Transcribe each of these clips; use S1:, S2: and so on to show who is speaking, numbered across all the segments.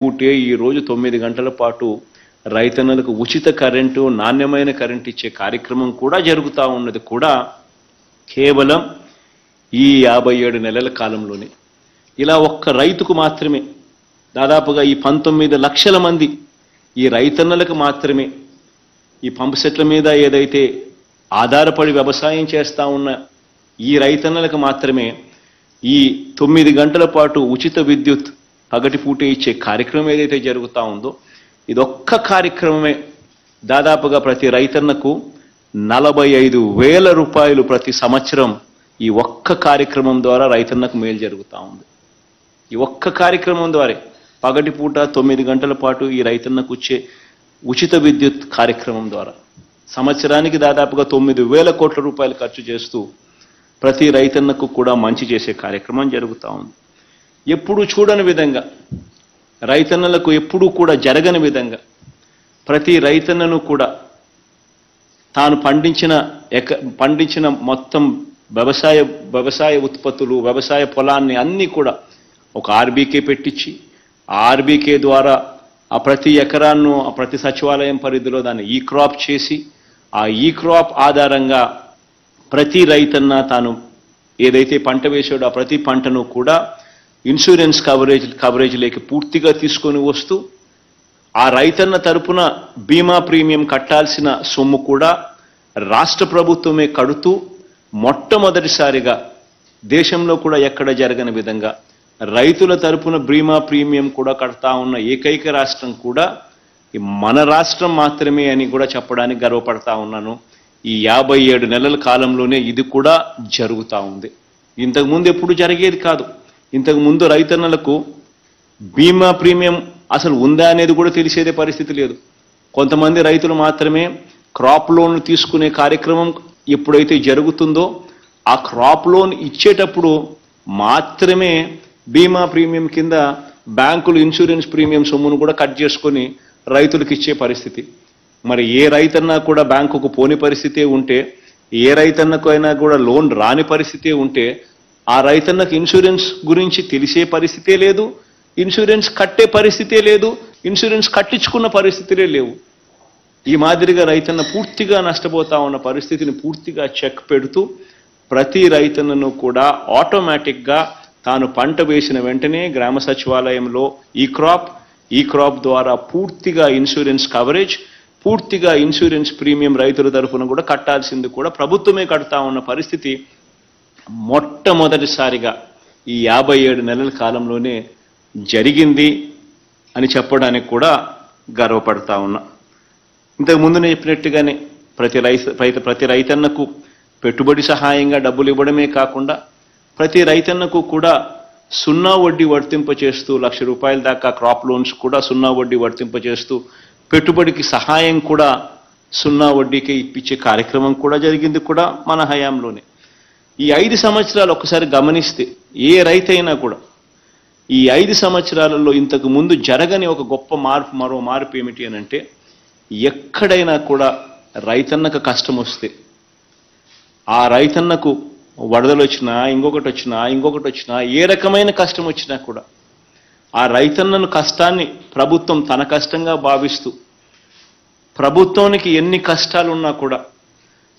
S1: పూటే ఈ రోజు 9 గంటల పాటు రైతన్నలకు ఉచిత కరెంటు, నాణ్యమైన కరెంటు ఇచ్చే కార్యక్రమం కూడా జరుగుతూ ఉన్నది కూడా కేవలం ఈ 57 నెలల కాలంలోనే. ఇలా ఒక్క రైతుకు మాత్రమే దాదాపుగా ఈ 19 లక్షల మంది ఈ రైతన్నలకు మాత్రమే ఈ పంపు సెట్ల మీద ఏదైతే ఆధారపడి వ్యవసాయం చేస్తూ ఉన్న ఈ రైతన్నలకు మాత్రమే ఈ 9 గంటల పాటు ఉచిత విద్యుత్ పగటిపూటే ఇచ్చే కార్యక్రమం ఏదైతే జరుగుతూ ఉందో ఇదొక్క కార్యక్రమమే దాదాపుగా ప్రతి రైతన్నకు 45,000 రూపాయలు ప్రతి సంవత్సరం ఈ ఒక్క కార్యక్రమం ద్వారా రైతన్నకు మేలు జరుగుతూ ఉంది. ఈ ఒక్క కార్యక్రమం ద్వారా పగటిపూట 9 గంటల పాటు ఈ రైతన్నకు వచ్చే ఉచిత విద్యుత్ కార్యక్రమం ద్వారా సంవత్సరానికి దాదాపుగా 9,000 కోట్ల రూపాయలు ఖర్చు చేస్తూ ప్రతి రైతన్నకు కూడా మంచి చేసే కార్యక్రమం జరుగుతూ ఉంది. ఎప్పుడూ చూడని విధంగా రైతన్నలకు ఎప్పుడూ కూడా జరగని విధంగా ప్రతి రైతన్నను కూడా తాను పండించిన మొత్తం వ్యవసాయ ఉత్పత్తులు, వ్యవసాయ పొలాన్ని అన్నీ కూడా ఒక ఆర్బీకే పెట్టించి ఆ ఆర్బీకే ద్వారా ఆ ప్రతి ఎకరాన్ని ఆ ప్రతి సచివాలయం పరిధిలో దాన్ని ఈ క్రాప్ చేసి ఆ ఈ క్రాప్ ఆధారంగా ప్రతి రైతన్న తాను ఏదైతే పంట వేసాడో ఆ ప్రతి పంటను కూడా ఇన్సూరెన్స్ కవరేజ్లోకి పూర్తిగా తీసుకొని వస్తూ ఆ రైతన్న తరపున బీమా ప్రీమియం కట్టాల్సిన సొమ్ము కూడా రాష్ట్ర ప్రభుత్వమే కడుతూ మొట్టమొదటిసారిగా దేశంలో కూడా ఎక్కడ జరగని విధంగా రైతుల తరపున బీమా ప్రీమియం కూడా కడతా ఉన్న ఏకైక రాష్ట్రం కూడా మన రాష్ట్రం మాత్రమే అని కూడా చెప్పడానికి గర్వపడతా ఉన్నాను. ఈ 57 నెలల కాలంలోనే ఇది కూడా జరుగుతూ ఉంది. ఇంతకుముందు ఎప్పుడు జరిగేది కాదు. ఇంతకుముందు రైతన్నలకు బీమా ప్రీమియం అసలు ఉందా అనేది కూడా తెలిసేదే పరిస్థితి లేదు. కొంతమంది రైతులు మాత్రమే క్రాప్ లోన్ తీసుకునే కార్యక్రమం ఎప్పుడైతే జరుగుతుందో ఆ క్రాప్ లోన్ ఇచ్చేటప్పుడు మాత్రమే బీమా ప్రీమియం కింద బ్యాంకులు ఇన్సూరెన్స్ ప్రీమియం సొమ్మును కూడా కట్ చేసుకొని రైతులకు ఇచ్చే పరిస్థితి. మరి ఏ రైతన్నా కూడా బ్యాంకుకు పోని పరిస్థితే ఉంటే, ఏ రైతన్నకు అయినా కూడా లోన్ రాని పరిస్థితే ఉంటే ఆ రైతన్నకు ఇన్సూరెన్స్ గురించి తెలిసే పరిస్థితే లేదు, ఇన్సూరెన్స్ కట్టే పరిస్థితే లేదు, ఇన్సూరెన్స్ కట్టించుకున్న పరిస్థితులే లేవు. ఈ మాదిరిగా రైతన్న పూర్తిగా నష్టపోతా ఉన్న పరిస్థితిని పూర్తిగా చెక్ పెడుతూ ప్రతి రైతన్నను కూడా ఆటోమేటిక్గా తాను పంట వేసిన వెంటనే గ్రామ సచివాలయంలో ఈ క్రాప్ ద్వారా పూర్తిగా ఇన్సూరెన్స్ కవరేజ్, పూర్తిగా ఇన్సూరెన్స్ ప్రీమియం రైతుల తరఫున కూడా కట్టాల్సింది కూడా ప్రభుత్వమే కడతా ఉన్న పరిస్థితి మొట్టమొదటిసారిగా ఈ 57 నెలల కాలంలోనే జరిగింది అని చెప్పడానికి కూడా గర్వపడతా ఉన్నా. ఇంతకుముందు నేను చెప్పినట్టుగానే ప్రతి రైతన్నకు పెట్టుబడి సహాయంగా డబ్బులు ఇవ్వడమే కాకుండా ప్రతి రైతన్నకు కూడా 0 వడ్డీ వర్తింపచేస్తూ ₹1,00,000 దాకా క్రాప్ లోన్స్ కూడా 0 వడ్డీ వర్తింపచేస్తూ పెట్టుబడికి సహాయం కూడా 0 వడ్డీకే ఇప్పించే కార్యక్రమం కూడా జరిగింది కూడా మన హయాంలోనే. ఈ 5 సంవత్సరాలు ఒకసారి గమనిస్తే ఏ రైతైనా కూడా ఈ 5 సంవత్సరాలలో ఇంతకు ముందు జరగని ఒక గొప్ప మరో మార్పు ఏమిటి అని అంటే, ఎక్కడైనా కూడా రైతన్నకు కష్టం వస్తే ఆ రైతన్నకు వరదలు వచ్చినా ఇంకొకటి వచ్చినా ఏ రకమైన కష్టం వచ్చినా కూడా ఆ రైతన్నను కష్టాన్ని ప్రభుత్వం తన కష్టంగా భావిస్తూ ప్రభుత్వానికి ఎన్ని కష్టాలున్నా కూడా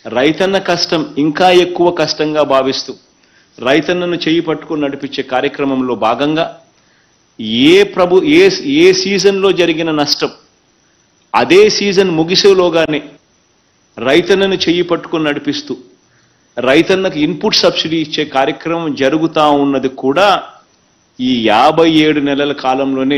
S1: రైతన్న కష్టం ఇంకా ఎక్కువ కష్టంగా భావిస్తూ రైతన్నను చేయి పట్టుకుని నడిపించే కార్యక్రమంలో భాగంగా ఏ సీజన్లో జరిగిన నష్టం అదే సీజన్ ముగిసేలోగానే రైతన్నను చేయి పట్టుకుని నడిపిస్తూ రైతన్నకు ఇన్పుట్ సబ్సిడీ ఇచ్చే కార్యక్రమం జరుగుతూ ఉన్నది కూడా ఈ 57 నెలల కాలంలోనే